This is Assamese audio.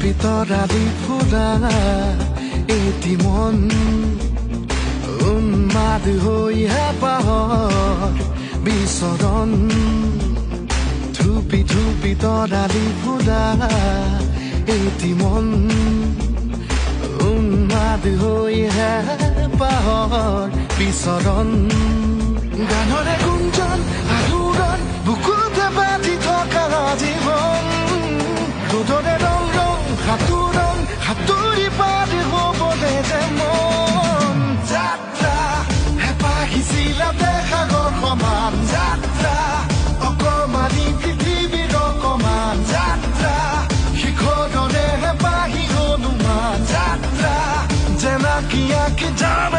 তৰালি ফুৰা এটি মন উন্মাদ হৈ হেঁপাহৰ বিচৰণ ধুপি ধুপি তৰালি ফুৰা এটি মন উন্মাদ হৈ হেঁপাহৰ বিচৰণ গানৰে গুঞ্জন আলোড়ন বুকুতে বাজি থকা জীৱন ৰ'দৰে ৰং ৰং সাঁতোৰং সাঁতুৰি পাৰি হ'বলে যে মন যাত্ৰা হেঁপাহিছিলাতে সাগৰ সমান যাত্ৰা অকমানি পৃথিৱীৰ অকমান যাত্ৰা শিখৰৰে হেঁপাহি হনুমান যাত্ৰা জেনাকি আঁকি যাম